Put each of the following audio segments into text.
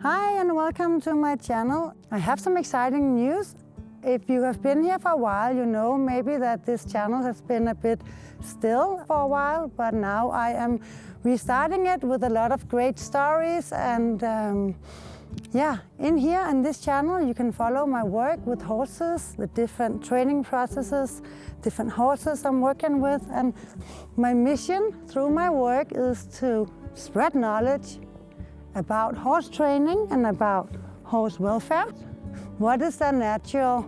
Hi and welcome to my channel. I have some exciting news. If you have been here for a while, you know maybe that this channel has been a bit still for a while, but now I am restarting it with a lot of great stories. And in here in this channel you can follow my work with horses, the different training processes, different horses I'm working with. And my mission through my work is to spread knowledge about horse training and about horse welfare. What is their natural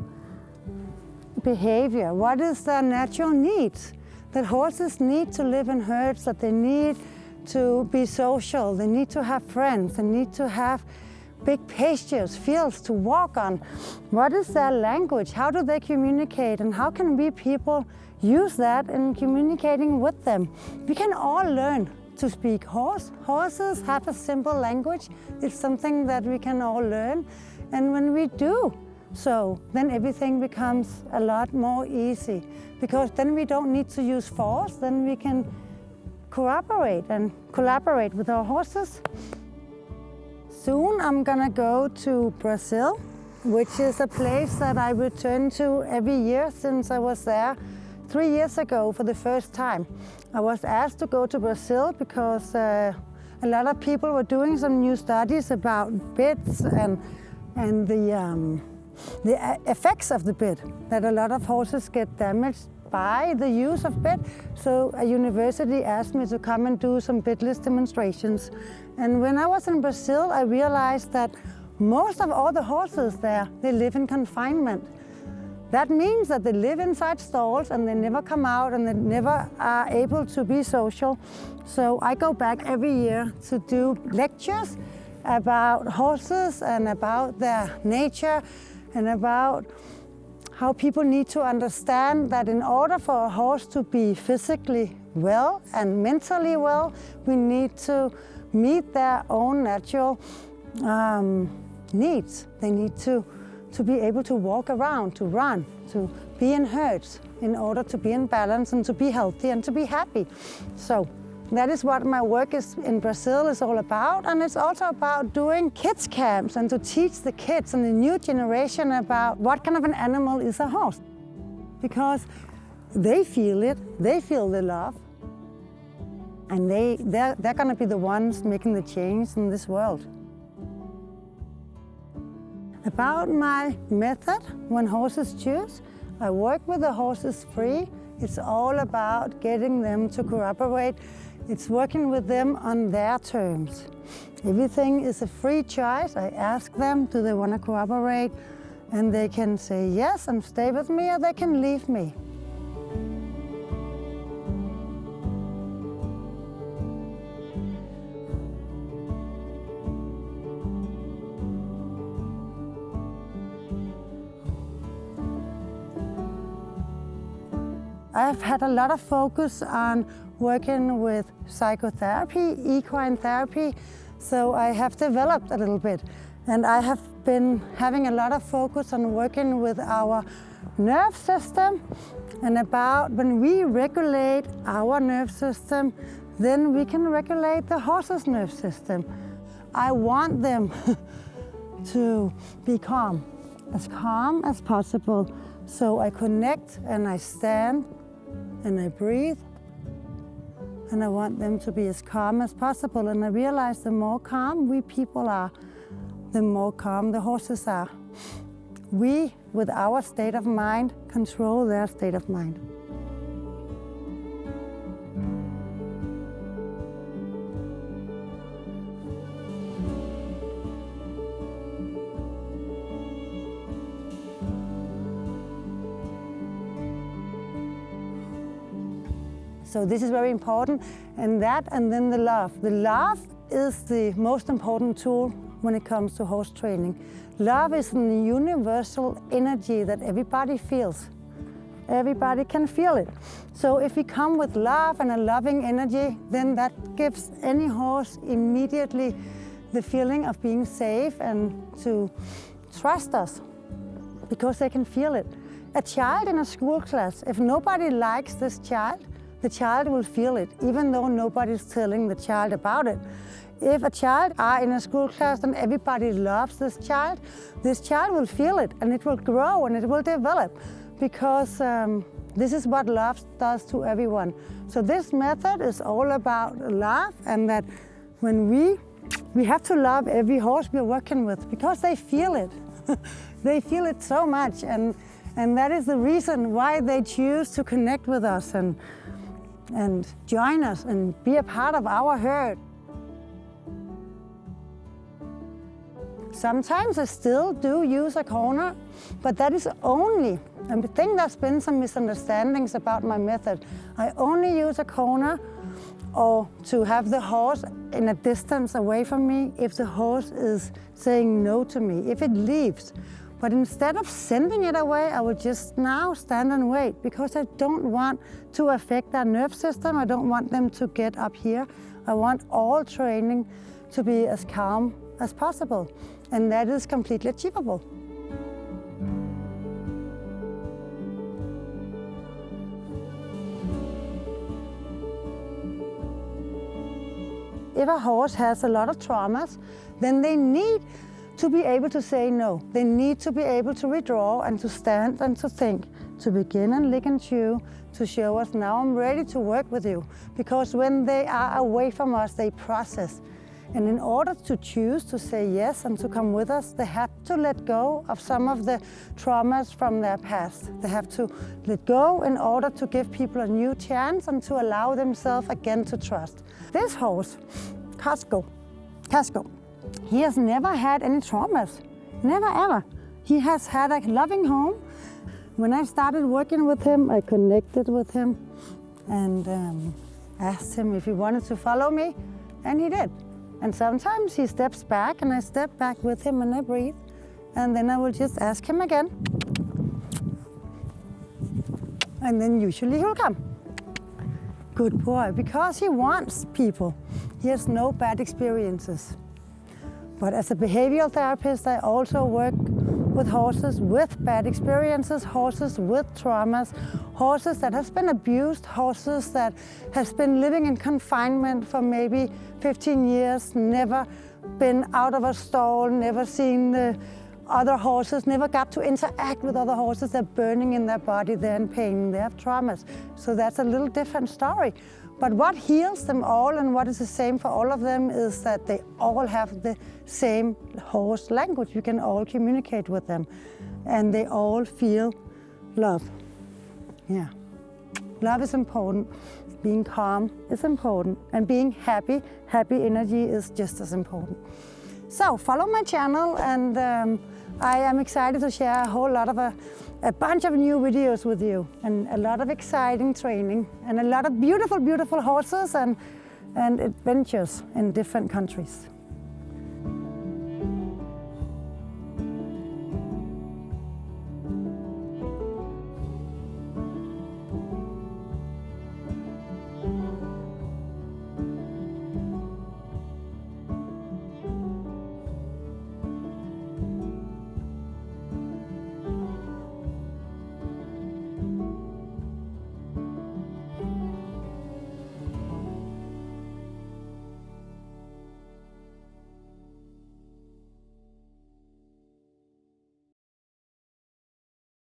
behavior? What is their natural needs? That horses need to live in herds, that they need to be social, they need to have friends, they need to have big pastures, fields to walk on. What is their language? How do they communicate? And how can we people use that in communicating with them? We can all learn to speak horse. Horses have a simple language. It's something that we can all learn. And when we do so, then everything becomes a lot more easy, because then we don't need to use force, then we can cooperate and collaborate with our horses. Soon I'm gonna go to Brazil, which is a place that I return to every year since I was there 3 years ago for the first time. I was asked to go to Brazil because a lot of people were doing some new studies about bits and the effects of the bit, that a lot of horses get damaged by the use of bit. So a university asked me to come and do some bitless demonstrations. And when I was in Brazil, I realized that most of all the horses there, they live in confinement. That means that they live inside stalls and they never come out and they never are able to be social. So I go back every year to do lectures about horses and about their nature and about how people need to understand that in order for a horse to be physically well and mentally well, we need to meet their own natural needs. They need to be able to walk around, to run, to be in herds in order to be in balance and to be healthy and to be happy. So that is what my work in Brazil is all about. And it's also about doing kids camps and to teach the kids and the new generation about what kind of an animal is a horse. Because they feel it, they feel the love. And they're gonna be the ones making the change in this world. About my method when horses choose, I work with the horses free. It's all about getting them to cooperate. It's working with them on their terms. Everything is a free choice. I ask them, do they want to cooperate? And they can say yes and stay with me, or they can leave me. I've had a lot of focus on working with psychotherapy, equine therapy, so I have developed a little bit. And I have been having a lot of focus on working with our nerve system, and about when we regulate our nerve system, then we can regulate the horse's nerve system. I want them to be calm as possible. So I connect and I stand and I breathe, and I want them to be as calm as possible. And I realize the more calm we people are, the more calm the horses are. We, with our state of mind, control their state of mind. So this is very important, and then the love. The love is the most important tool when it comes to horse training. Love is a universal energy that everybody feels. Everybody can feel it. So if we come with love and a loving energy, then that gives any horse immediately the feeling of being safe and to trust us, because they can feel it. A child in a school class, if nobody likes this child, the child will feel it, even though nobody's telling the child about it. if a child are in a school class and everybody loves this child will feel it and it will grow and it will develop, because this is what love does to everyone. So this method is all about love, and that when we have to love every horse we're working with, because they feel it. They feel it so much, and that is the reason why they choose to connect with us and join us and be a part of our herd. Sometimes I still do use a corner, but that is only, and I think there's been some misunderstandings about my method. I only use a corner or to have the horse in a distance away from me if the horse is saying no to me, if it leaves. But instead of sending it away, I would just now stand and wait, because I don't want to affect their nerve system. I don't want them to get up here. I want all training to be as calm as possible, and that is completely achievable. If a horse has a lot of traumas, then they need to be able to say no. They need to be able to withdraw and to stand and to think, to begin and lick and chew, to show us, now I'm ready to work with you. Because when they are away from us, they process. And in order to choose to say yes and to come with us, they have to let go of some of the traumas from their past. They have to let go in order to give people a new chance and to allow themselves again to trust. This horse, Casco, he has never had any traumas, never ever. He has had a loving home. When I started working with him, I connected with him and asked him if he wanted to follow me, and he did. And sometimes he steps back and I step back with him and I breathe. And then I will just ask him again. And then usually he'll come. Good boy, because he wants people. He has no bad experiences. But as a behavioral therapist, I also work with horses with bad experiences, horses with traumas, horses that have been abused, horses that has been living in confinement for maybe 15 years, never been out of a stall, never seen the other horses, never got to interact with other horses. They're burning in their body, they're in pain, they have traumas. So that's a little different story. But what heals them all and what is the same for all of them is that they all have the same horse language. You can all communicate with them and they all feel love. Yeah. Love is important. Being calm is important, and being happy energy is just as important. So follow my channel, and I am excited to share a whole lot of a bunch of new videos with you, and a lot of exciting training, and a lot of beautiful, beautiful horses and adventures in different countries.